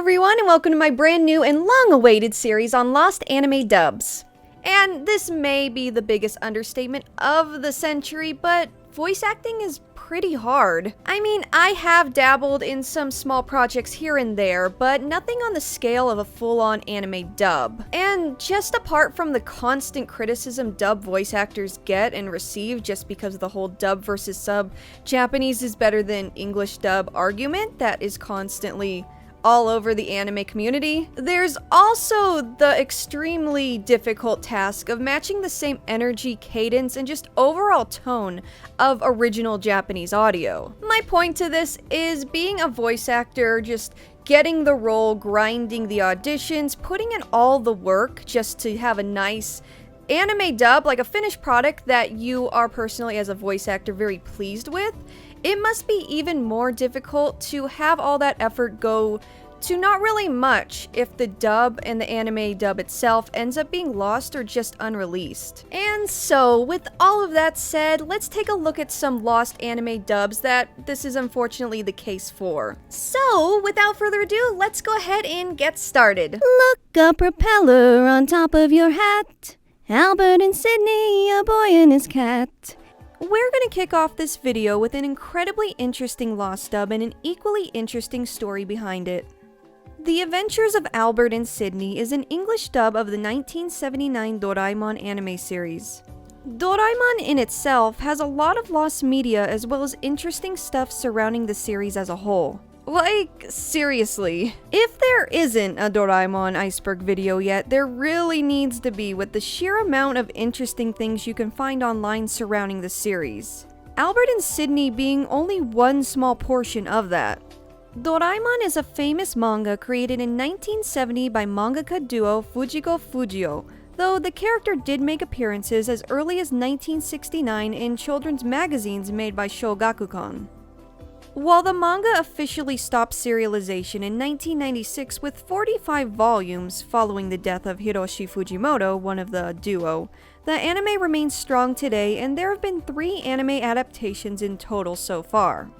everyone, and welcome to my brand new and long-awaited series on lost anime dubs. And this may be the biggest understatement of the century, but voice acting is pretty hard. I mean, I have dabbled in some small projects here and there, but nothing on the scale of a full-on anime dub. And just apart from the constant criticism dub voice actors get and receive just because of the whole dub versus sub, Japanese is better than English dub argument that is constantly all over the anime community, there's also the extremely difficult task of matching the same energy, cadence, and just overall tone of original Japanese audio. My point to this is being a voice actor, just getting the role, grinding the auditions, putting in all the work just to have a nice anime dub, like a finished product that you are personally as a voice actor very pleased with. It must be even more difficult to have all that effort go to not really much if the dub and the anime dub itself ends up being lost or just unreleased. And so, with all of that said, let's take a look at some lost anime dubs that this is unfortunately the case for. So, without further ado, let's go ahead and get started. Look, a propeller on top of your hat. Albert and Sidney, a boy and his cat. We're gonna kick off this video with an incredibly interesting lost dub and an equally interesting story behind it. The Adventures of Albert and Sidney is an English dub of the 1979 Doraemon anime series. Doraemon in itself has a lot of lost media as well as interesting stuff surrounding the series as a whole. Like, seriously. If there isn't a Doraemon iceberg video yet, there really needs to be with the sheer amount of interesting things you can find online surrounding the series. Albert and Sidney being only one small portion of that. Doraemon is a famous manga created in 1970 by mangaka duo Fujiko Fujio, though the character did make appearances as early as 1969 in children's magazines made by Shogakukan. While the manga officially stopped serialization in 1996 with 45 volumes following the death of Hiroshi Fujimoto, one of the duo, the anime remains strong today and there have been 3 anime adaptations in total so far.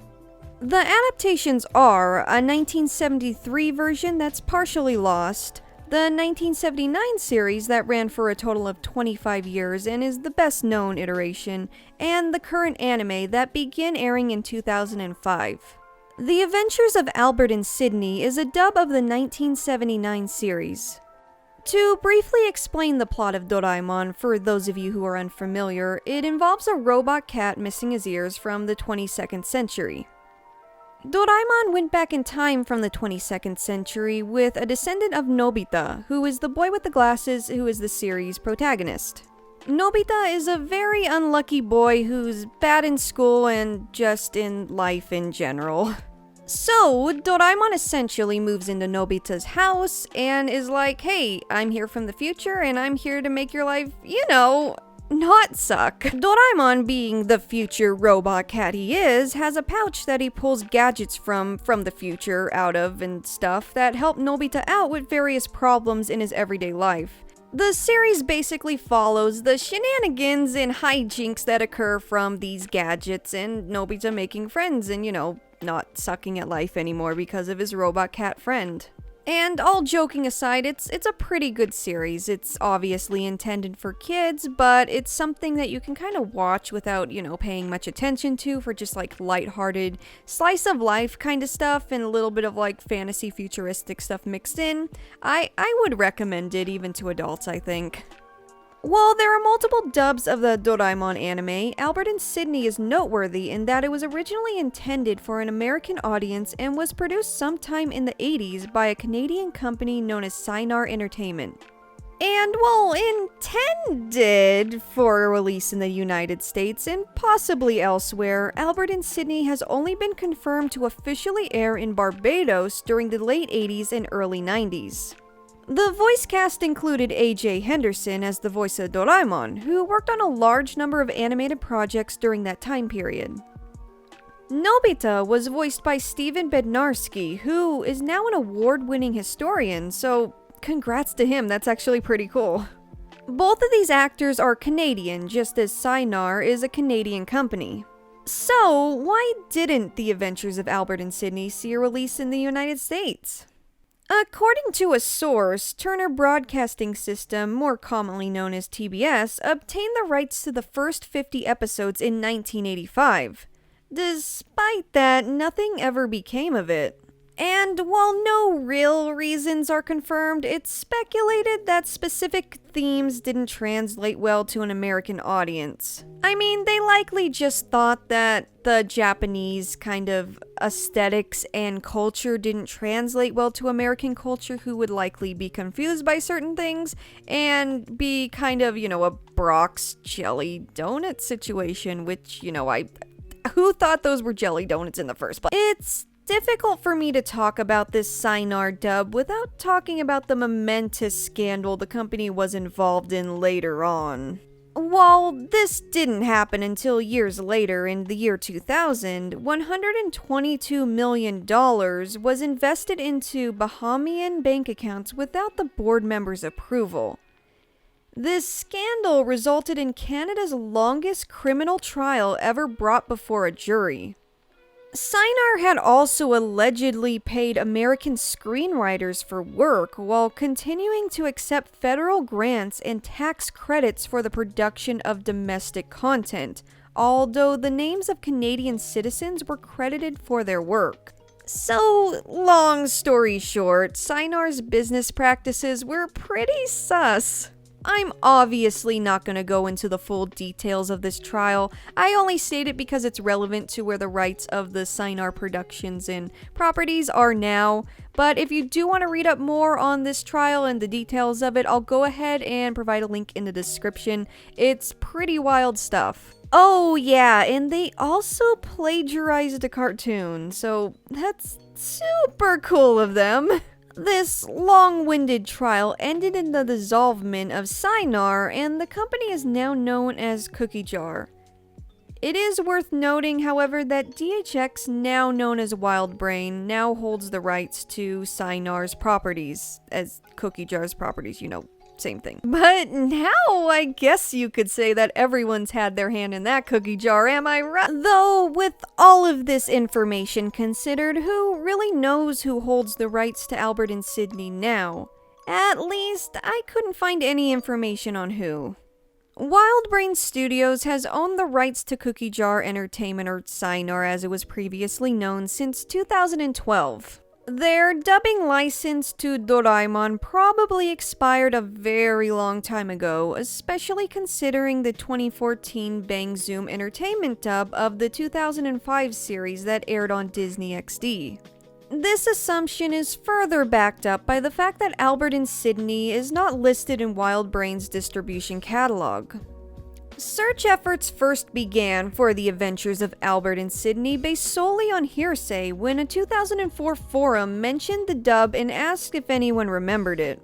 The adaptations are a 1973 version that's partially lost, the 1979 series that ran for a total of 25 years and is the best known iteration, and the current anime that began airing in 2005. The Adventures of Albert and Sidney is a dub of the 1979 series. To briefly explain the plot of Doraemon for those of you who are unfamiliar, it involves a robot cat missing his ears from the 22nd century. Doraemon went back in time from the 22nd century with a descendant of Nobita, who is the boy with the glasses who is the series' protagonist. Nobita is a very unlucky boy who's bad in school and just in life in general. So, Doraemon essentially moves into Nobita's house and is like, hey, I'm here from the future and I'm here to make your life, not suck. Doraemon, being the future robot cat he is, has a pouch that he pulls gadgets from the future out of and stuff that help Nobita out with various problems in his everyday life. The series basically follows the shenanigans and hijinks that occur from these gadgets and Nobita making friends and, not sucking at life anymore because of his robot cat friend. And all joking aside, it's a pretty good series. It's obviously intended for kids, but it's something that you can kind of watch without, paying much attention to for just like lighthearted slice of life kind of stuff and a little bit of like fantasy futuristic stuff mixed in. I would recommend it even to adults, I think. While there are multiple dubs of the Doraemon anime, Albert and Sidney is noteworthy in that it was originally intended for an American audience and was produced sometime in the 80s by a Canadian company known as Sinar Entertainment. And while intended for a release in the United States and possibly elsewhere, Albert and Sidney has only been confirmed to officially air in Barbados during the late 80s and early 90s. The voice cast included A.J. Henderson as the voice of Doraemon, who worked on a large number of animated projects during that time period. Nobita was voiced by Steven Bednarski, who is now an award-winning historian, so congrats to him, that's actually pretty cool. Both of these actors are Canadian, just as Sinar is a Canadian company. So, why didn't The Adventures of Albert and Sidney see a release in the United States? According to a source, Turner Broadcasting System, more commonly known as TBS, obtained the rights to the first 50 episodes in 1985. Despite that, nothing ever became of it. And while no real reasons are confirmed, it's speculated that specific themes didn't translate well to an American audience. I mean, they likely just thought that the Japanese kind of aesthetics and culture didn't translate well to American culture, who would likely be confused by certain things and be kind of, a Brock's jelly donut situation, which, who thought those were jelly donuts in the first place? It's difficult for me to talk about this Sinar dub without talking about the momentous scandal the company was involved in later on. While this didn't happen until years later, in the year 2000, $122 million was invested into Bahamian bank accounts without the board members' approval. This scandal resulted in Canada's longest criminal trial ever brought before a jury. Sinar had also allegedly paid American screenwriters for work while continuing to accept federal grants and tax credits for the production of domestic content, although the names of Canadian citizens were credited for their work. So, long story short, Sinar's business practices were pretty sus. I'm obviously not going to go into the full details of this trial. I only state it because it's relevant to where the rights of the Sinar productions and properties are now. But if you do want to read up more on this trial and the details of it, I'll go ahead and provide a link in the description. It's pretty wild stuff. Oh yeah, and they also plagiarized a cartoon, so that's super cool of them. This long-winded trial ended in the dissolvement of Sinar, and the company is now known as Cookie Jar. It is worth noting, however, that DHX, now known as WildBrain, now holds the rights to Sinar's properties, as Cookie Jar's properties, same thing. But now I guess you could say that everyone's had their hand in that cookie jar, am I right? Though, with all of this information considered, who really knows who holds the rights to Albert and Sidney now? At least, I couldn't find any information on who. WildBrain Studios has owned the rights to Cookie Jar Entertainment, or Sinar as it was previously known, since 2012. Their dubbing license to Doraemon probably expired a very long time ago, especially considering the 2014 Bang Zoom Entertainment dub of the 2005 series that aired on Disney XD. This assumption is further backed up by the fact that Albert and Sidney is not listed in WildBrain's distribution catalog. Search efforts first began for the adventures of Albert and Sidney based solely on hearsay when a 2004 forum mentioned the dub and asked if anyone remembered it.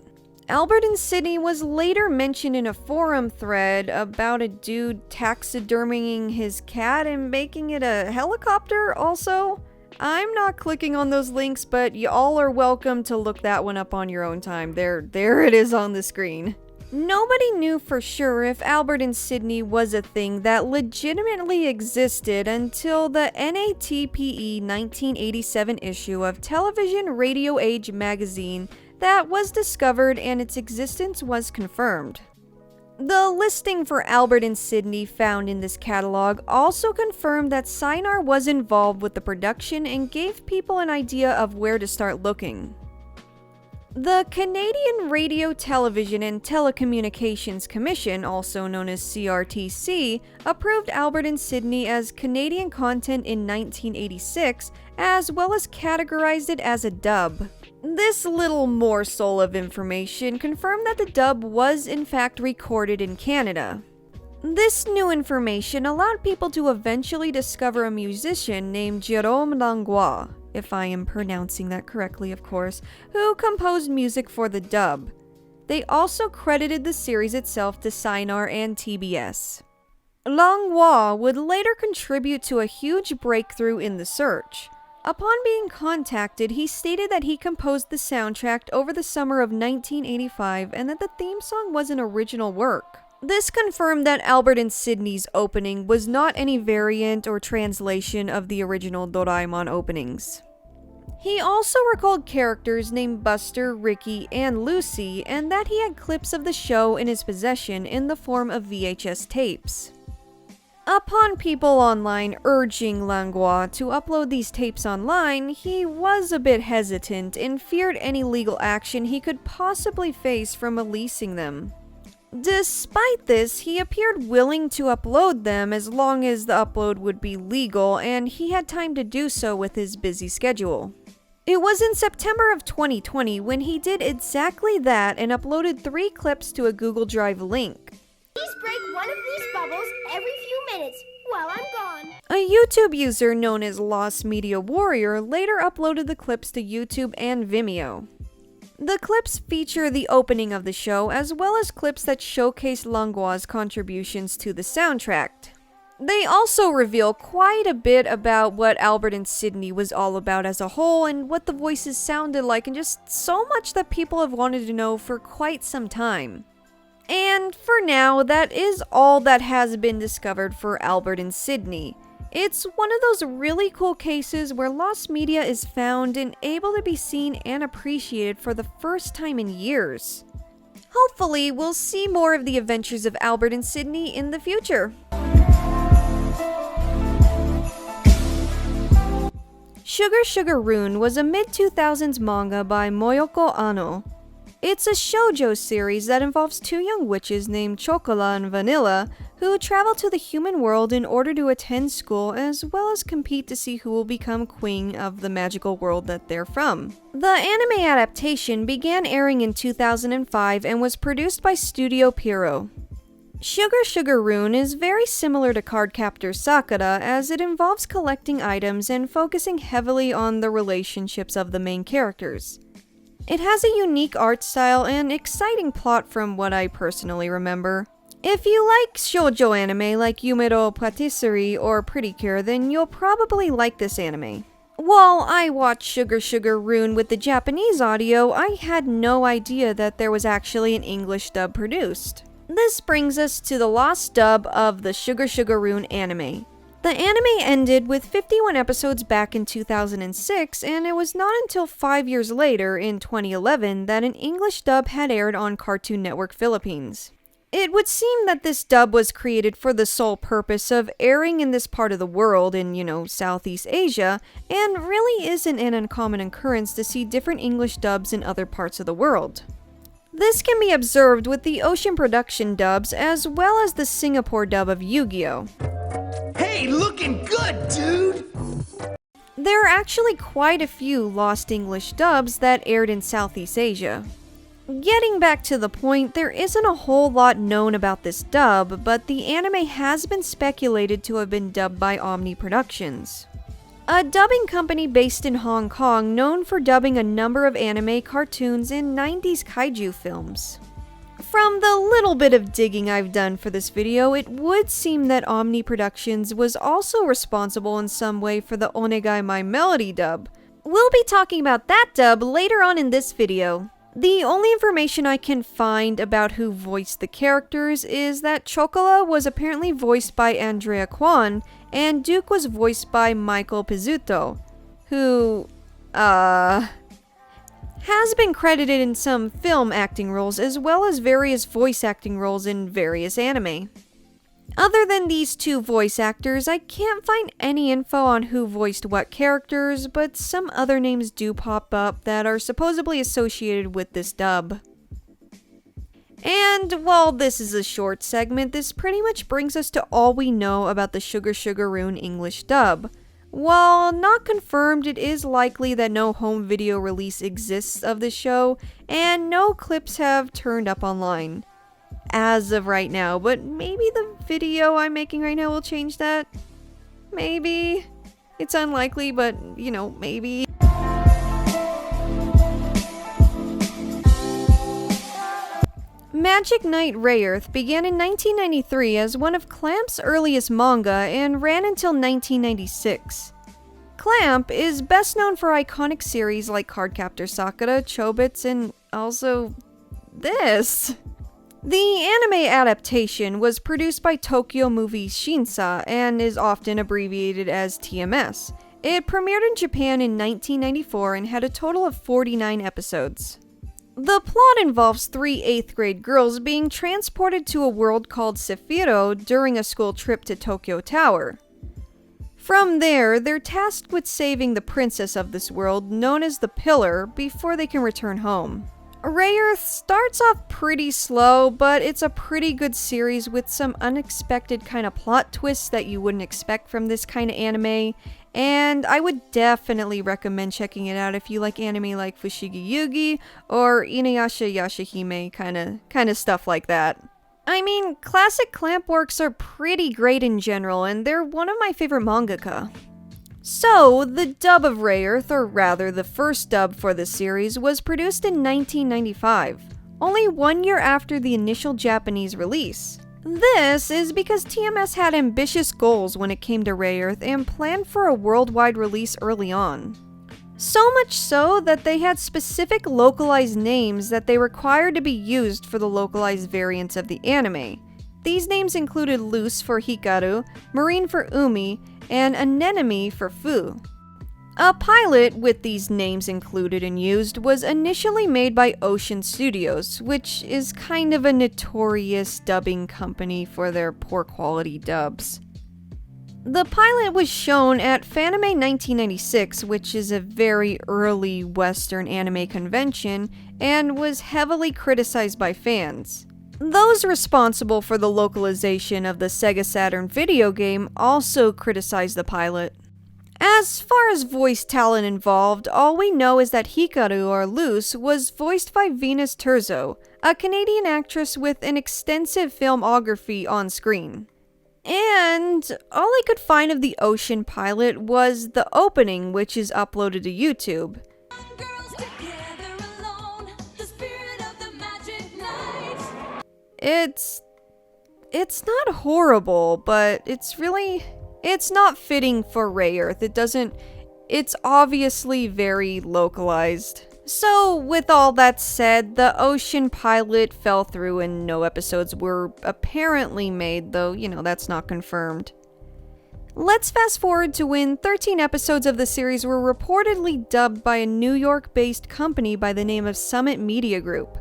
Albert and Sidney was later mentioned in a forum thread about a dude taxidermying his cat and making it a helicopter also. I'm not clicking on those links, but y'all are welcome to look that one up on your own time. There it is on the screen. Nobody knew for sure if Albert and Sidney was a thing that legitimately existed until the NATPE 1987 issue of Television Radio Age magazine that was discovered and its existence was confirmed. The listing for Albert and Sidney found in this catalog also confirmed that Sinar was involved with the production and gave people an idea of where to start looking. The Canadian Radio, Television and Telecommunications Commission, also known as CRTC, approved Albert and Sidney as Canadian content in 1986, as well as categorized it as a dub. This little morsel of information confirmed that the dub was in fact recorded in Canada. This new information allowed people to eventually discover a musician named Jérôme Langlois, if I am pronouncing that correctly of course, who composed music for the dub. They also credited the series itself to Sinar and TBS. Langlois would later contribute to a huge breakthrough in the search. Upon being contacted, he stated that he composed the soundtrack over the summer of 1985 and that the theme song was an original work. This confirmed that Albert and Sidney's opening was not any variant or translation of the original Doraemon openings. He also recalled characters named Buster, Ricky, and Lucy, and that he had clips of the show in his possession in the form of VHS tapes. Upon people online urging Langlois to upload these tapes online, he was a bit hesitant and feared any legal action he could possibly face from releasing them. Despite this, he appeared willing to upload them as long as the upload would be legal and he had time to do so with his busy schedule. It was in September of 2020 when he did exactly that and uploaded 3 clips to a Google Drive link. Please break one of these bubbles every few minutes while I'm gone. A YouTube user known as Lost Media Warrior later uploaded the clips to YouTube and Vimeo. The clips feature the opening of the show as well as clips that showcase Langlois' contributions to the soundtrack. They also reveal quite a bit about what Albert and Sidney was all about as a whole and what the voices sounded like, and just so much that people have wanted to know for quite some time. And for now, that is all that has been discovered for Albert and Sidney. It's one of those really cool cases where lost media is found and able to be seen and appreciated for the first time in years. Hopefully, we'll see more of the adventures of Albert and Sidney in the future. Sugar Sugar Rune was a mid-2000s manga by Moyoko Anno. It's a shoujo series that involves 2 young witches named Chocola and Vanilla who travel to the human world in order to attend school as well as compete to see who will become queen of the magical world that they're from. The anime adaptation began airing in 2005 and was produced by Studio Pierrot. Sugar Sugar Rune is very similar to Cardcaptor Sakura as it involves collecting items and focusing heavily on the relationships of the main characters. It has a unique art style and exciting plot from what I personally remember. If you like shoujo anime like Yumero Patisserie or Pretty Cure, then you'll probably like this anime. While I watched Sugar Sugar Rune with the Japanese audio, I had no idea that there was actually an English dub produced. This brings us to the lost dub of the Sugar Sugar Rune anime. The anime ended with 51 episodes back in 2006, and it was not until 5 years later, in 2011, that an English dub had aired on Cartoon Network Philippines. It would seem that this dub was created for the sole purpose of airing in this part of the world in, Southeast Asia, and really isn't an uncommon occurrence to see different English dubs in other parts of the world. This can be observed with the Ocean Production dubs as well as the Singapore dub of Yu-Gi-Oh! Hey, looking good, dude! There are actually quite a few lost English dubs that aired in Southeast Asia. Getting back to the point, there isn't a whole lot known about this dub, but the anime has been speculated to have been dubbed by Omni Productions, a dubbing company based in Hong Kong known for dubbing a number of anime, cartoons, and 90s kaiju films. From the little bit of digging I've done for this video, it would seem that Omni Productions was also responsible in some way for the Onegai My Melody dub. We'll be talking about that dub later on in this video. The only information I can find about who voiced the characters is that Chocola was apparently voiced by Andrea Kwan, and Duke was voiced by Michael Pizzuto, who, has been credited in some film acting roles as well as various voice acting roles in various anime. Other than these 2 voice actors, I can't find any info on who voiced what characters, but some other names do pop up that are supposedly associated with this dub. And while this is a short segment, this pretty much brings us to all we know about the Sugar Sugar Rune English dub. While not confirmed, it is likely that no home video release exists of the show, and no clips have turned up online as of right now, but maybe the video I'm making right now will change that. Maybe. It's unlikely, but, maybe. Magic Knight Rayearth began in 1993 as one of Clamp's earliest manga and ran until 1996. Clamp is best known for iconic series like Cardcaptor Sakura, Chobits, and also this. The anime adaptation was produced by Tokyo Movie Shinsa and is often abbreviated as TMS, It premiered in Japan in 1994 and had a total of 49 episodes. The plot involves three 8th grade girls being transported to a world called Sephiro during a school trip to Tokyo Tower. From there, they're tasked with saving the princess of this world, known as the Pillar, before they can return home. Rayearth starts off pretty slow, but it's a pretty good series with some unexpected kind of plot twists that you wouldn't expect from this kind of anime, and I would definitely recommend checking it out if you like anime like Fushigi Yugi or Inuyasha Yashahime, kind of stuff like that. I mean, classic clamp works are pretty great in general, and they're one of my favorite mangaka. So, the dub of Rayearth, or rather the first dub for this series, was produced in 1995, only 1 year after the initial Japanese release. This is because TMS had ambitious goals when it came to Rayearth and planned for a worldwide release early on. So much so that they had specific localized names that they required to be used for the localized variants of the anime. These names included Luz for Hikaru, Marine for Umi, and Anemone for Fu. A pilot with these names included and used was initially made by Ocean Studios, which is kind of a notorious dubbing company for their poor quality dubs. The pilot was shown at Fanime 1996, which is a very early Western anime convention, and was heavily criticized by fans. Those responsible for the localization of the Sega Saturn video game also criticized the pilot. As far as voice talent involved, all we know is that Hikaru, or Luz, was voiced by Venus Terzo, a Canadian actress with an extensive filmography on screen. And all I could find of the Ocean pilot was the opening, which is uploaded to YouTube. It's not horrible, but it's not fitting for Rayearth. It's obviously very localized. So, with all that said, the Ocean pilot fell through and no episodes were apparently made, though, that's not confirmed. Let's fast forward to when 13 episodes of the series were reportedly dubbed by a New York-based company by the name of Summit Media Group.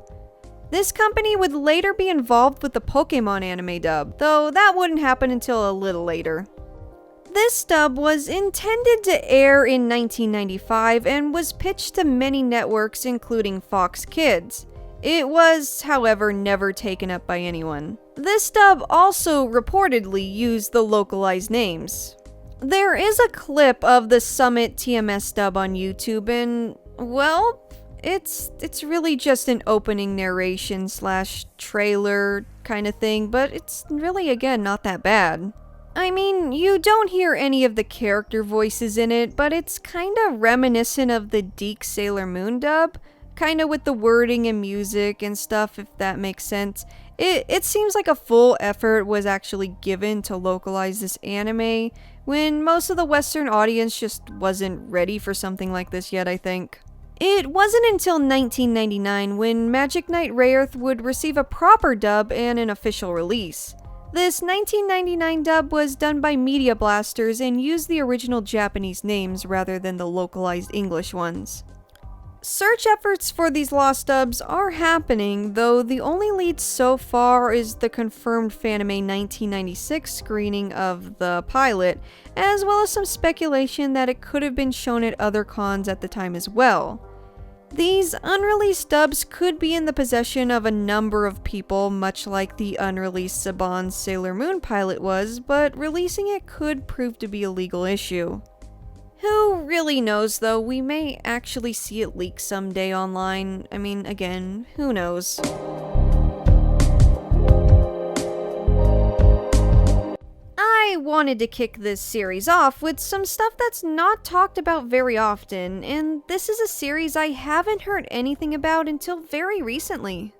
This company would later be involved with the Pokemon anime dub, though that wouldn't happen until a little later. This dub was intended to air in 1995 and was pitched to many networks including Fox Kids. It was, however, never taken up by anyone. This dub also reportedly used the localized names. There is a clip of the Summit TMS dub on YouTube and, well, it's really just an opening narration / trailer kind of thing, but it's really, again, not that bad. I mean, you don't hear any of the character voices in it, but it's kinda reminiscent of the Deke Sailor Moon dub, kinda with the wording and music and stuff, if that makes sense. It seems like a full effort was actually given to localize this anime, when most of the Western audience just wasn't ready for something like this yet, I think. It wasn't until 1999 when Magic Knight Rayearth would receive a proper dub and an official release. This 1999 dub was done by Media Blasters and used the original Japanese names rather than the localized English ones. Search efforts for these lost dubs are happening, though the only lead so far is the confirmed Fanime 1996 screening of the pilot, as well as some speculation that it could have been shown at other cons at the time as well. These unreleased dubs could be in the possession of a number of people, much like the unreleased Saban's Sailor Moon pilot was, but releasing it could prove to be a legal issue. Who really knows though, we may actually see it leak someday online. I mean, again, who knows? I wanted to kick this series off with some stuff that's not talked about very often, and this is a series I haven't heard anything about until very recently.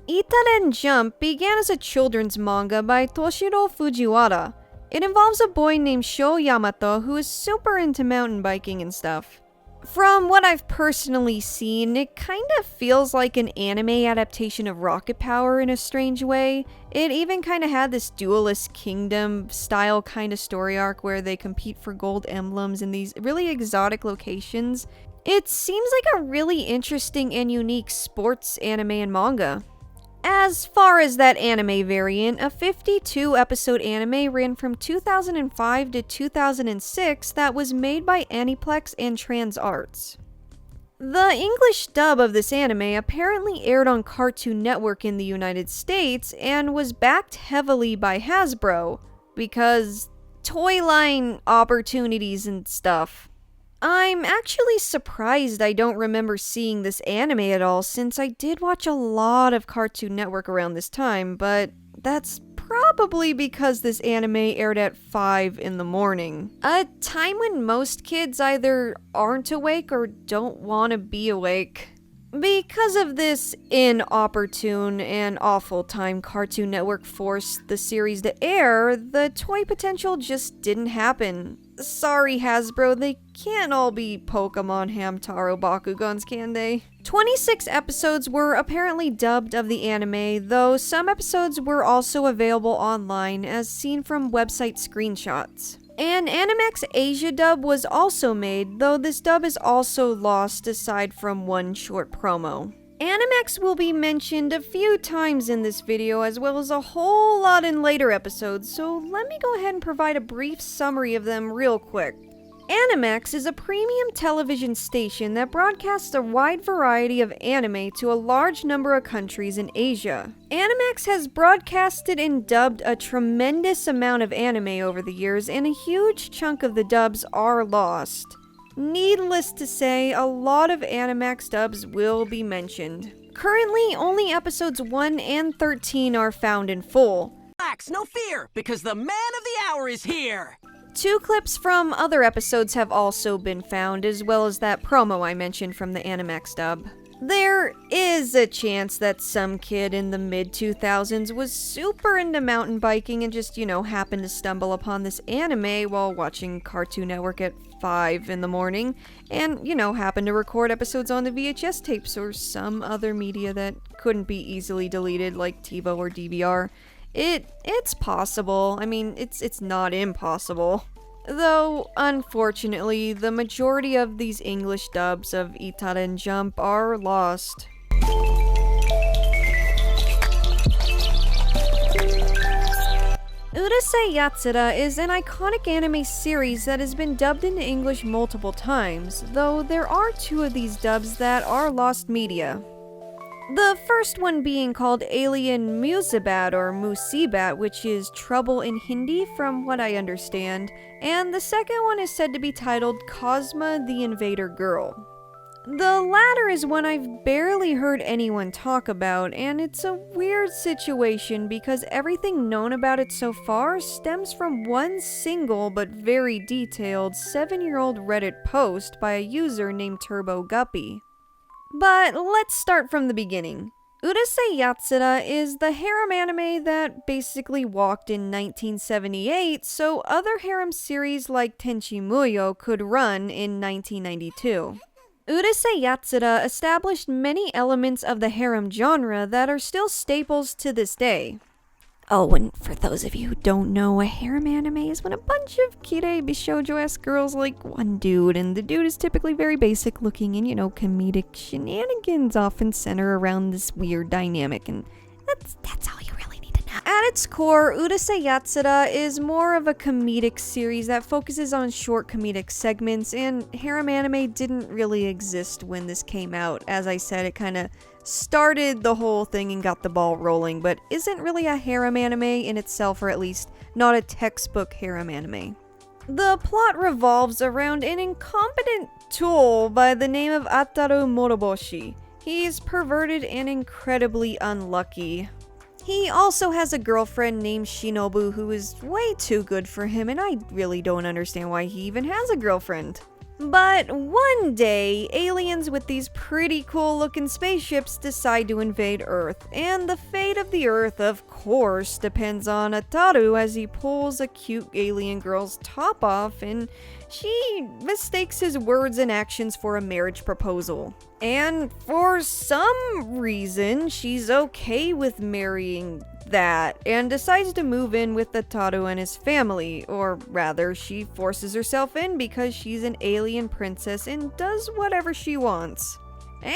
Itaden Jump began as a children's manga by Toshiro Fujiwara. It involves a boy named Sho Yamato who is super into mountain biking and stuff. From what I've personally seen, it kind of feels like an anime adaptation of Rocket Power in a strange way. It even kind of had this Duelist Kingdom style kind of story arc where they compete for gold emblems in these really exotic locations. It seems like a really interesting and unique sports anime and manga. As far as that anime variant, a 52-episode anime ran from 2005 to 2006 that was made by Aniplex and Trans Arts. The English dub of this anime apparently aired on Cartoon Network in the United States and was backed heavily by Hasbro, because toy line opportunities and stuff. I'm actually surprised I don't remember seeing this anime at all, since I did watch a lot of Cartoon Network around this time, but that's probably because this anime aired at 5 in the morning. A time when most kids either aren't awake or don't want to be awake. Because of this inopportune and awful time Cartoon Network forced the series to air, the toy potential just didn't happen. Sorry Hasbro, they can't all be Pokemon Hamtaro Bakugans, can they? 26 episodes were apparently dubbed of the anime, though some episodes were also available online as seen from website screenshots. An Animax Asia dub was also made, though this dub is also lost aside from one short promo. Animax will be mentioned a few times in this video, as well as a whole lot in later episodes, so let me go ahead and provide a brief summary of them real quick. Animax is a premium television station that broadcasts a wide variety of anime to a large number of countries in Asia. Animax has broadcasted and dubbed a tremendous amount of anime over the years, and a huge chunk of the dubs are lost. Needless to say, a lot of Animax dubs will be mentioned. Currently, only episodes 1 and 13 are found in full. Relax, no fear, because the man of the hour is here! 2 clips from other episodes have also been found, as well as that promo I mentioned from the Animax dub. There is a chance that some kid in the mid-2000s was super into mountain biking and just, happened to stumble upon this anime while watching Cartoon Network at 5 in the morning, and, happened to record episodes on the VHS tapes or some other media that couldn't be easily deleted like TiVo or DVR. It's possible. I mean, it's not impossible. Though, unfortunately, the majority of these English dubs of Itaden Jump are lost. Urusei Yatsura is an iconic anime series that has been dubbed into English multiple times, though there are 2 of these dubs that are lost media. The first one being called Alien Musibat or Musibat, which is trouble in Hindi from what I understand, and the second one is said to be titled Cosma the Invader Girl. The latter is one I've barely heard anyone talk about, and it's a weird situation because everything known about it so far stems from one single but very detailed 7-year-old Reddit post by a user named Turbo Guppy. But let's start from the beginning. Urusei Yatsura is the harem anime that basically walked in 1978, so other harem series like Tenchi Muyo could run in 1992. Urusei Yatsura established many elements of the harem genre that are still staples to this day. Oh, and for those of you who don't know, a harem anime is when a bunch of kirei bishoujo-esque girls like one dude, and the dude is typically very basic looking, and comedic shenanigans often center around this weird dynamic, and that's all you really need to know. At its core, Urusei Yatsura is more of a comedic series that focuses on short comedic segments, and harem anime didn't really exist when this came out. As I said, it kind of started the whole thing and got the ball rolling, but isn't really a harem anime in itself, or at least not a textbook harem anime. The plot revolves around an incompetent tool by the name of Ataru Moroboshi. He's perverted and incredibly unlucky. He also has a girlfriend named Shinobu who is way too good for him, and I really don't understand why he even has a girlfriend. But one day, aliens with these pretty cool looking spaceships decide to invade Earth, and the fate of the Earth, of course, depends on Ataru as he pulls a cute alien girl's top off and she mistakes his words and actions for a marriage proposal. And for some reason, she's okay with marrying that and decides to move in with Ataru and his family, or rather, she forces herself in because she's an alien princess and does whatever she wants. And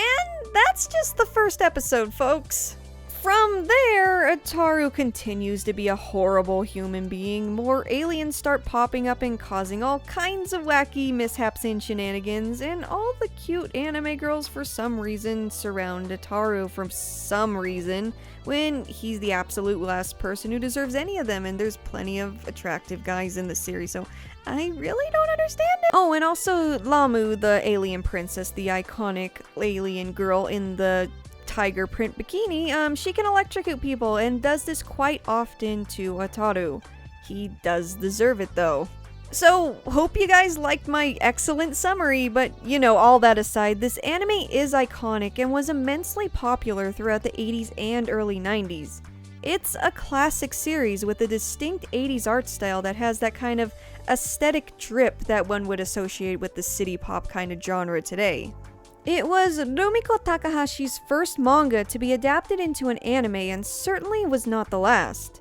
that's just the first episode, folks. From there, Ataru continues to be a horrible human being. More aliens start popping up and causing all kinds of wacky mishaps and shenanigans, and all the cute anime girls for some reason surround Ataru for some reason, when he's the absolute last person who deserves any of them, and there's plenty of attractive guys in the series, so I really don't understand it. Oh, and also Lamu, the alien princess, the iconic alien girl in the tiger print bikini, she can electrocute people and does this quite often to Ataru. He does deserve it though. So, hope you guys liked my excellent summary, but you know, all that aside, this anime is iconic and was immensely popular throughout the 80s and early 90s. It's a classic series with a distinct 80s art style that has that kind of aesthetic drip that one would associate with the city pop kind of genre today. It was Rumiko Takahashi's first manga to be adapted into an anime and certainly was not the last.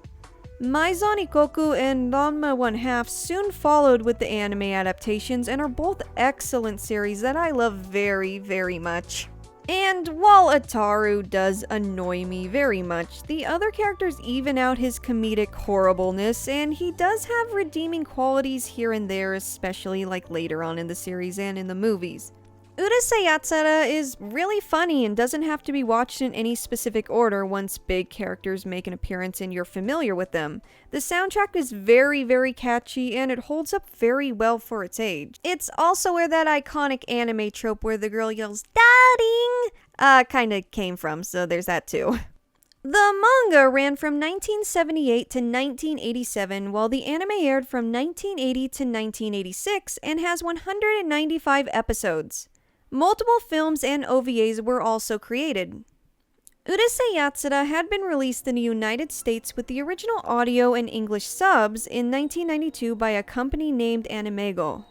Maizan Ikoku and Ranma 1/2 soon followed with the anime adaptations and are both excellent series that I love very, very much. And while Ataru does annoy me very much, the other characters even out his comedic horribleness, and he does have redeeming qualities here and there, especially like later on in the series and in the movies. Urusei Yatsura is really funny and doesn't have to be watched in any specific order once big characters make an appearance and you're familiar with them. The soundtrack is very, very catchy and it holds up very well for its age. It's also where that iconic anime trope where the girl yells, "Daring!" kinda came from, so there's that too. The manga ran from 1978 to 1987, while the anime aired from 1980 to 1986 and has 195 episodes. Multiple films and OVAs were also created. Urusei Yatsura had been released in the United States with the original audio and English subs in 1992 by a company named Animego.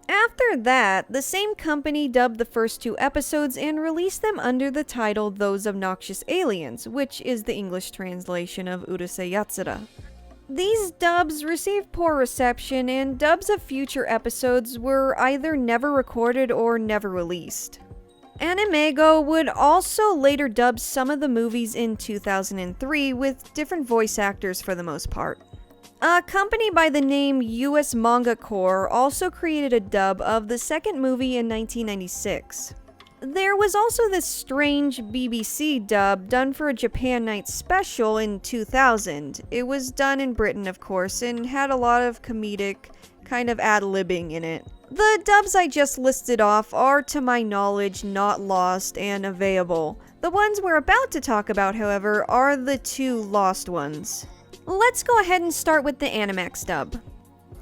After that, the same company dubbed the first 2 episodes and released them under the title Those Obnoxious Aliens, which is the English translation of Urusei Yatsura. These dubs received poor reception, and dubs of future episodes were either never recorded or never released. Animego would also later dub some of the movies in 2003 with different voice actors for the most part. A company by the name US Manga Corps also created a dub of the second movie in 1996. There was also this strange BBC dub done for a Japan Night special in 2000. It was done in Britain, of course, and had a lot of comedic kind of ad-libbing in it. The dubs I just listed off are, to my knowledge, not lost and available. The ones we're about to talk about, however, are the 2 lost ones. Let's go ahead and start with the Animax dub.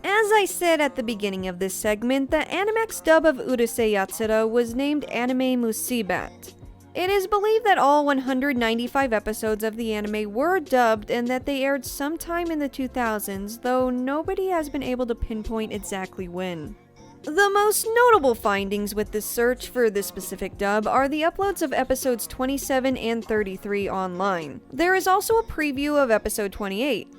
As I said at the beginning of this segment, the Animax dub of Urusei Yatsura was named Anime Musibat. It is believed that all 195 episodes of the anime were dubbed and that they aired sometime in the 2000s, though nobody has been able to pinpoint exactly when. The most notable findings with this search for this specific dub are the uploads of episodes 27 and 33 online. There is also a preview of episode 28.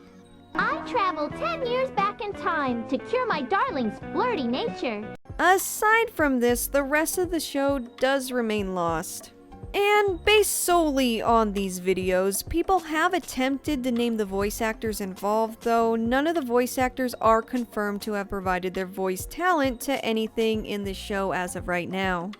I traveled 10 years back in time to cure my darling's flirty nature. Aside from this, the rest of the show does remain lost. And based solely on these videos, people have attempted to name the voice actors involved, though none of the voice actors are confirmed to have provided their voice talent to anything in the show as of right now.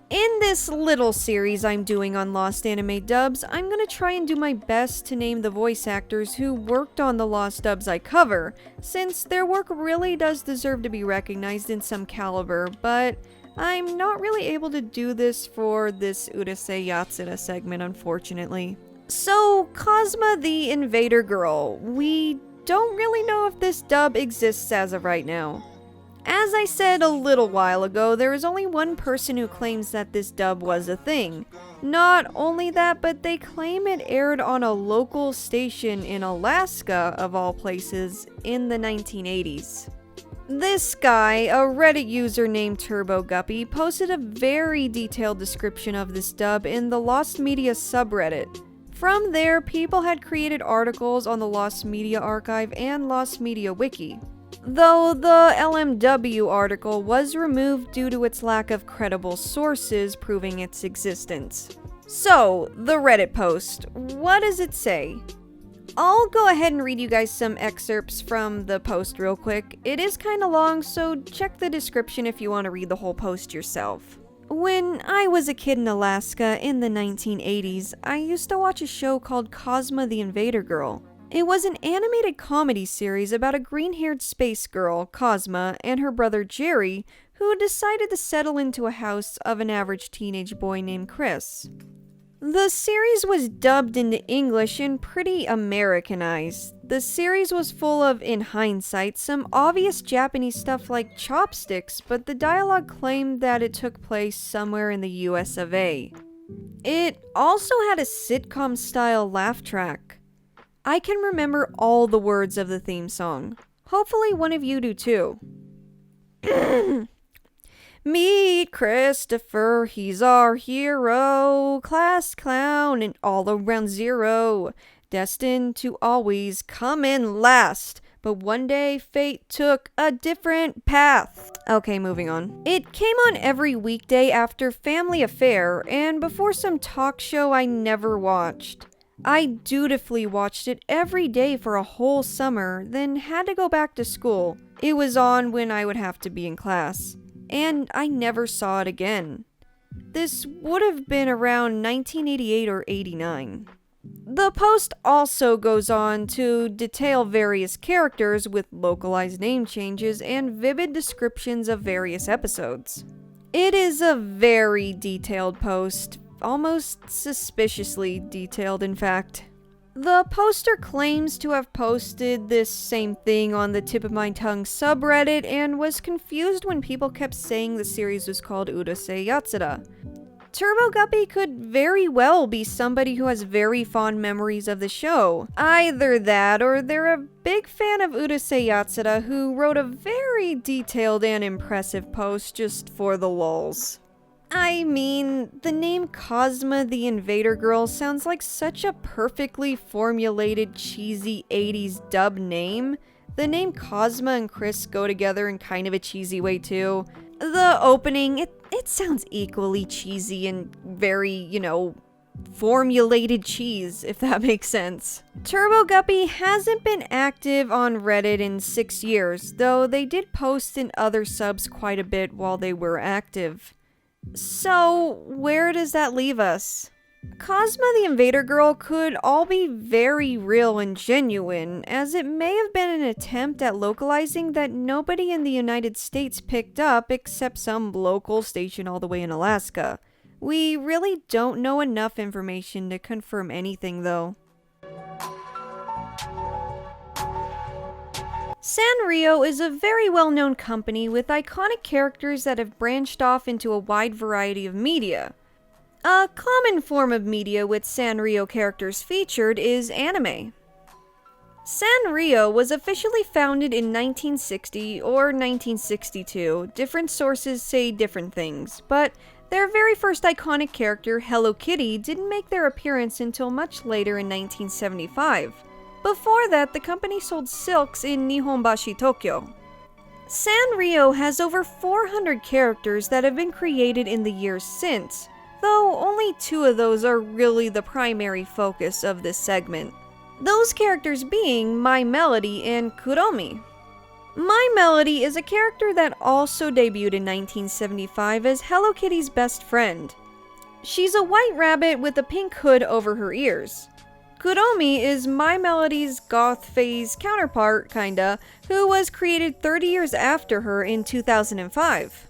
In this little series I'm doing on Lost Anime Dubs, I'm gonna try and do my best to name the voice actors who worked on the Lost dubs I cover, since their work really does deserve to be recognized in some caliber, but I'm not really able to do this for this Urusei Yatsura segment, unfortunately. So, Cosma the Invader girl. We don't really know if this dub exists as of right now. As I said a little while ago, there is only one person who claims that this dub was a thing. Not only that, but they claim it aired on a local station in Alaska, of all places, in the 1980s. This guy, a Reddit user named TurboGuppy, posted a very detailed description of this dub in the Lost Media subreddit. From there, people had created articles on the Lost Media Archive and Lost Media Wiki. Though the LMW article was removed due to its lack of credible sources proving its existence. So, the Reddit post, what does it say? I'll go ahead and read you guys some excerpts from the post real quick. It is kinda long, so check the description if you want to read the whole post yourself. When I was a kid in Alaska in the 1980s, I used to watch a show called Cosma the Invader Girl. It was an animated comedy series about a green-haired space girl, Cosma, and her brother Jerry, who decided to settle into a house of an average teenage boy named Chris. The series was dubbed into English and pretty Americanized. The series was full of, in hindsight, some obvious Japanese stuff like chopsticks, but the dialogue claimed that it took place somewhere in the US of A. It also had a sitcom-style laugh track. I can remember all the words of the theme song. Hopefully one of you do too. Meet Christopher, he's our hero, class clown and all around zero, destined to always come in last, but one day fate took a different path. Okay, moving on. It came on every weekday after Family Affair and before some talk show I never watched. I dutifully watched it every day for a whole summer, then had to go back to school. It was on when I would have to be in class. And I never saw it again. This would have been around 1988 or 89. The post also goes on to detail various characters with localized name changes and vivid descriptions of various episodes. It is a very detailed post, almost suspiciously detailed in fact. The poster claims to have posted this same thing on the Tip of My Tongue subreddit and was confused when people kept saying the series was called Urusei Yatsura. TurboGuppy could very well be somebody who has very fond memories of the show. Either that or they're a big fan of Urusei Yatsura who wrote a very detailed and impressive post just for the lulz. I mean, the name Cosma the Invader Girl sounds like such a perfectly formulated, cheesy 80s dub name. The name Cosma and Chris go together in kind of a cheesy way too. The opening, it sounds equally cheesy and very, formulated cheese, if that makes sense. TurboGuppy hasn't been active on Reddit in 6 years, though they did post in other subs quite a bit while they were active. So, where does that leave us? Cosma the Invader Girl could all be very real and genuine, as it may have been an attempt at localizing that nobody in the United States picked up except some local station all the way in Alaska. We really don't know enough information to confirm anything though. Sanrio is a very well-known company with iconic characters that have branched off into a wide variety of media. A common form of media with Sanrio characters featured is anime. Sanrio was officially founded in 1960 or 1962, different sources say different things, but their very first iconic character, Hello Kitty, didn't make their appearance until much later in 1975. Before that, the company sold silks in Nihonbashi, Tokyo. Sanrio has over 400 characters that have been created in the years since, though only 2 of those are really the primary focus of this segment. Those characters being My Melody and Kuromi. My Melody is a character that also debuted in 1975 as Hello Kitty's best friend. She's a white rabbit with a pink hood over her ears. Kuromi is My Melody's goth phase counterpart, kinda, who was created 30 years after her in 2005.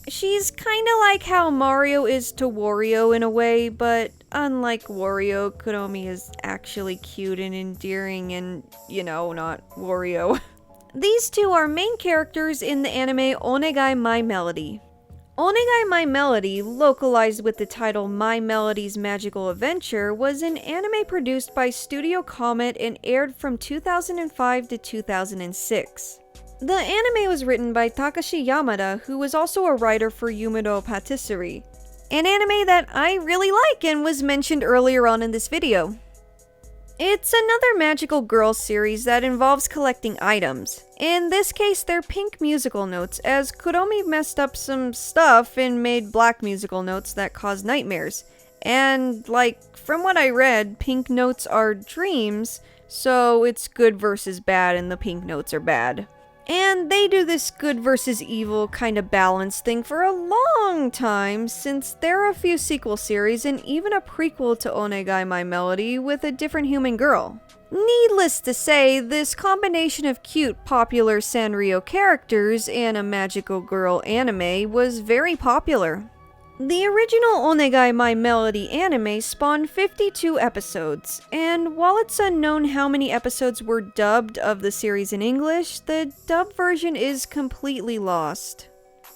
She's kinda like how Mario is to Wario in a way, but unlike Wario, Kuromi is actually cute and endearing and, not Wario. These two are main characters in the anime Onegai My Melody. Onegai My Melody, localized with the title My Melody's Magical Adventure, was an anime produced by Studio Comet and aired from 2005 to 2006. The anime was written by Takashi Yamada, who was also a writer for Yumero Patisserie, an anime that I really like and was mentioned earlier on in this video. It's another magical girl series that involves collecting items. In this case, they're pink musical notes, as Kuromi messed up some stuff and made black musical notes that cause nightmares. And, from what I read, pink notes are dreams, so it's good versus bad and the pink notes are bad. And they do this good versus evil kind of balance thing for a long time, since there are a few sequel series and even a prequel to Onegai My Melody with a different human girl. Needless to say, this combination of cute, popular Sanrio characters and a magical girl anime was very popular. The original Onegai My Melody anime spawned 52 episodes, and while it's unknown how many episodes were dubbed of the series in English, the dub version is completely lost.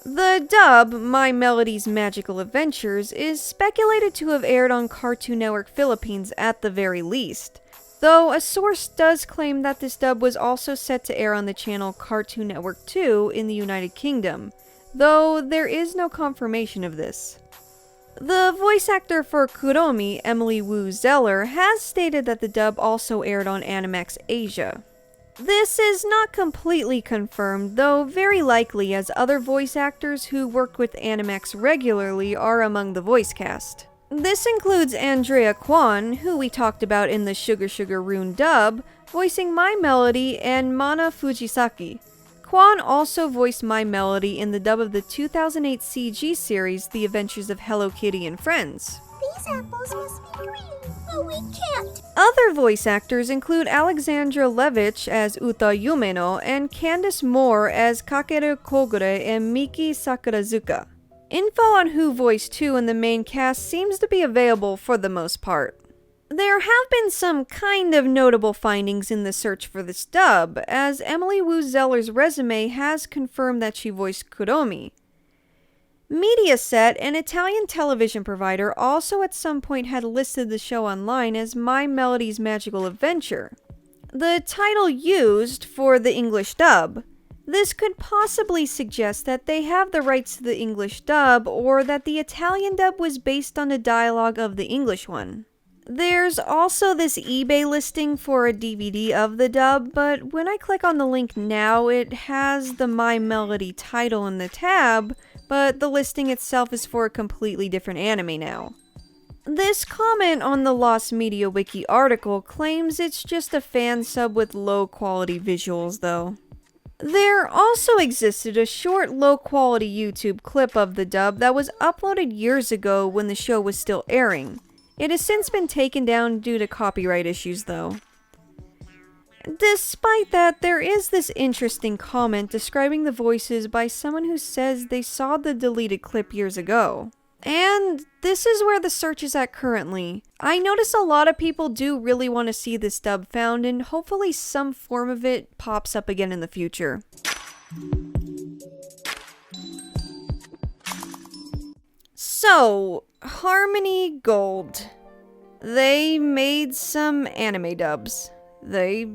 The dub, My Melody's Magical Adventures, is speculated to have aired on Cartoon Network Philippines at the very least, though a source does claim that this dub was also set to air on the channel Cartoon Network 2 in the United Kingdom, though there is no confirmation of this. The voice actor for Kuromi, Emily Wu Zeller, has stated that the dub also aired on Animax Asia. This is not completely confirmed, though very likely, as other voice actors who work with Animax regularly are among the voice cast. This includes Andrea Kwan, who we talked about in the Sugar Sugar Rune dub, voicing My Melody, and Mana Fujisaki. Kwan also voiced My Melody in the dub of the 2008 CG series The Adventures of Hello Kitty and Friends. These apples must be green, but we can't. Other voice actors include Alexandra Levitch as Uta Yumeno and Candice Moore as Kakeru Kogure and Miki Sakurazuka. Info on who voiced who in the main cast seems to be available for the most part. There have been some kind of notable findings in the search for this dub, as Emily Wu Zeller's resume has confirmed that she voiced Kuromi. Mediaset, an Italian television provider, also at some point had listed the show online as My Melody's Magical Adventure, the title used for the English dub. This could possibly suggest that they have the rights to the English dub, or that the Italian dub was based on the dialogue of the English one. There's also this eBay listing for a DVD of the dub, but when I click on the link now, it has the My Melody title in the tab, but the listing itself is for a completely different anime now. This comment on the Lost Media Wiki article claims it's just a fan sub with low quality visuals though. There also existed a short low quality YouTube clip of the dub that was uploaded years ago when the show was still airing. It has since been taken down due to copyright issues though. Despite that, there is this interesting comment describing the voices by someone who says they saw the deleted clip years ago. And this is where the search is at currently. I notice a lot of people do really want to see this dub found, and hopefully some form of it pops up again in the future. So, Harmony Gold. They made some anime dubs. They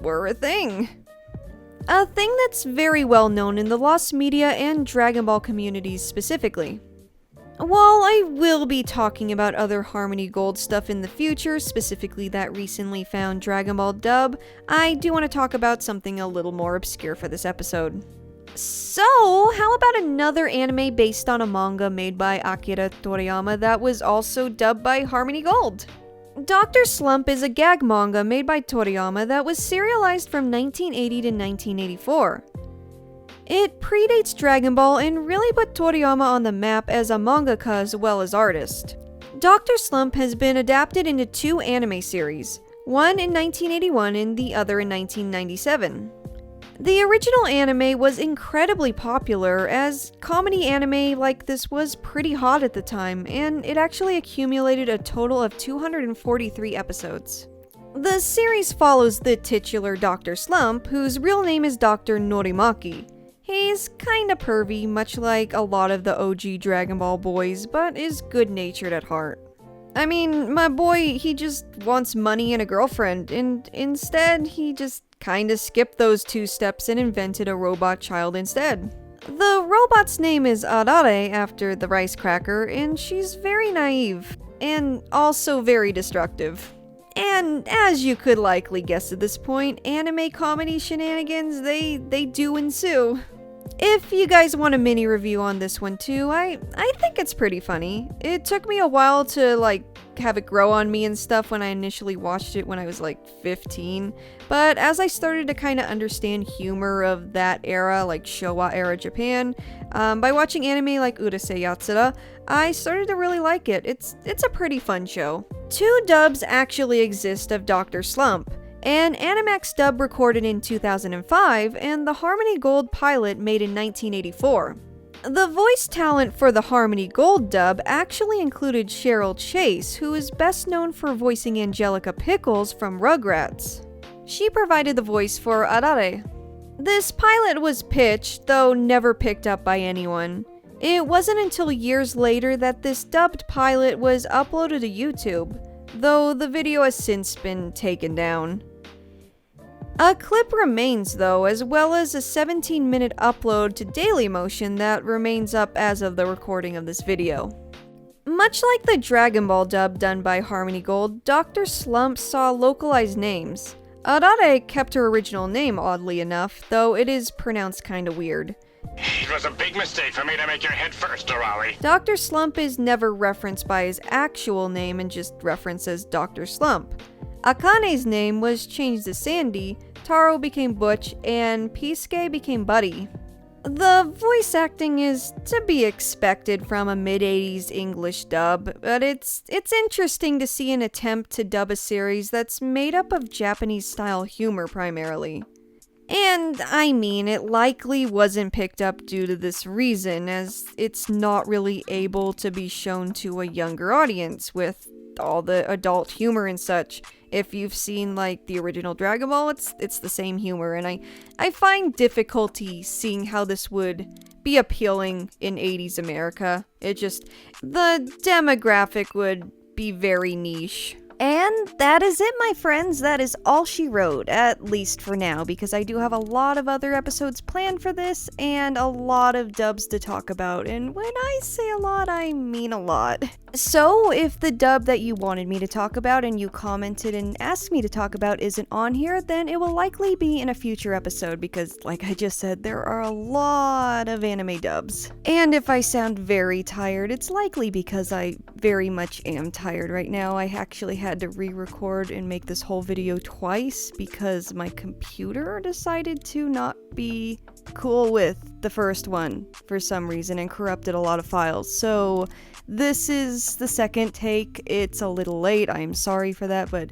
were a thing. A thing that's very well known in the Lost Media and Dragon Ball communities specifically. While I will be talking about other Harmony Gold stuff in the future, specifically that recently found Dragon Ball dub, I do want to talk about something a little more obscure for this episode. So, how about another anime based on a manga made by Akira Toriyama that was also dubbed by Harmony Gold? Dr. Slump is a gag manga made by Toriyama that was serialized from 1980 to 1984. It predates Dragon Ball and really put Toriyama on the map as a mangaka as well as artist. Dr. Slump has been adapted into 2 anime series, one in 1981 and the other in 1997. The original anime was incredibly popular, as comedy anime like this was pretty hot at the time, and it actually accumulated a total of 243 episodes. The series follows the titular Dr. Slump, whose real name is Dr. Norimaki. He's kinda pervy, much like a lot of the OG Dragon Ball boys, but is good-natured at heart. I mean, my boy, he just wants money and a girlfriend, and instead, he just kinda skipped those 2 steps and invented a robot child instead. The robot's name is Arare, after the rice cracker, and she's very naive, and also very destructive. And as you could likely guess at this point, anime comedy shenanigans, they do ensue. If you guys want a mini review on this one too, I think it's pretty funny. It took me a while to have it grow on me and stuff when I initially watched it when I was 15, but as I started to kind of understand humor of that era, like Showa era Japan, by watching anime like Urusei Yatsura, I started to really like it. It's a pretty fun show. 2 dubs actually exist of Dr. Slump. An Animax dub recorded in 2005, and the Harmony Gold pilot made in 1984. The voice talent for the Harmony Gold dub actually included Cheryl Chase, who is best known for voicing Angelica Pickles from Rugrats. She provided the voice for Arare. This pilot was pitched, though never picked up by anyone. It wasn't until years later that this dubbed pilot was uploaded to YouTube, though the video has since been taken down. A clip remains though, as well as a 17-minute upload to Dailymotion that remains up as of the recording of this video. Much like the Dragon Ball dub done by Harmony Gold, Dr. Slump saw localized names. Arare kept her original name oddly enough, though it is pronounced kinda weird. It was a big mistake for me to make your head first, Urusei. Dr. Slump is never referenced by his actual name and just referenced as Dr. Slump. Akane's name was changed to Sandy, Taro became Butch, and Pisuke became Buddy. The voice acting is to be expected from a mid-80s English dub, but it's interesting to see an attempt to dub a series that's made up of Japanese-style humor primarily. And I mean, it likely wasn't picked up due to this reason, as it's not really able to be shown to a younger audience with all the adult humor and such. If you've seen the original Dragon Ball, it's the same humor, and I find difficulty seeing how this would be appealing in 80s America. The demographic would be very niche. And that is it, my friends. That is all she wrote, at least for now, because I do have a lot of other episodes planned for this and a lot of dubs to talk about. And when I say a lot, I mean a lot. So if the dub that you wanted me to talk about and you commented and asked me to talk about isn't on here, then it will likely be in a future episode because, like I just said, there are a lot of anime dubs. And if I sound very tired, it's likely because I very much am tired right now. I actually had to re-record and make this whole video twice because my computer decided to not be cool with the first one for some reason and corrupted a lot of files. So this is the second take. It's a little late. I am sorry for that, but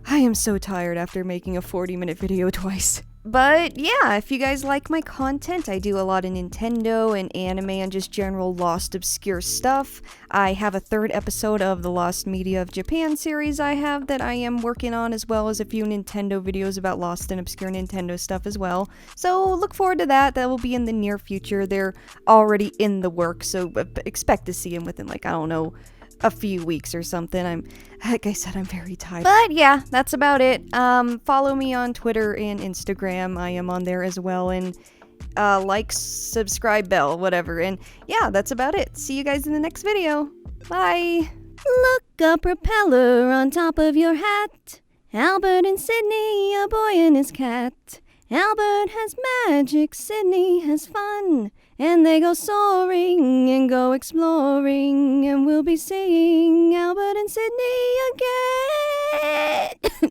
I am so tired after making a 40-minute video twice. But yeah, if you guys like my content, I do a lot of Nintendo and anime and just general lost obscure stuff. I have a 3rd episode of the Lost Media of Japan series I have that I am working on, as well as a few Nintendo videos about lost and obscure Nintendo stuff as well. So look forward to that. That will be in the near future. They're already in the works, so expect to see them within I don't know, a few weeks or something. Like I said, I'm very tired. But yeah, that's about it. Follow me on Twitter and Instagram. I am on there as well. And subscribe, bell, whatever. And yeah, that's about it. See you guys in the next video. Bye. Look, a propeller on top of your hat. Albert and Sidney, a boy and his cat. Albert has magic, Sidney has fun. And they go soaring and go exploring, and we'll be seeing Albert and Sidney again.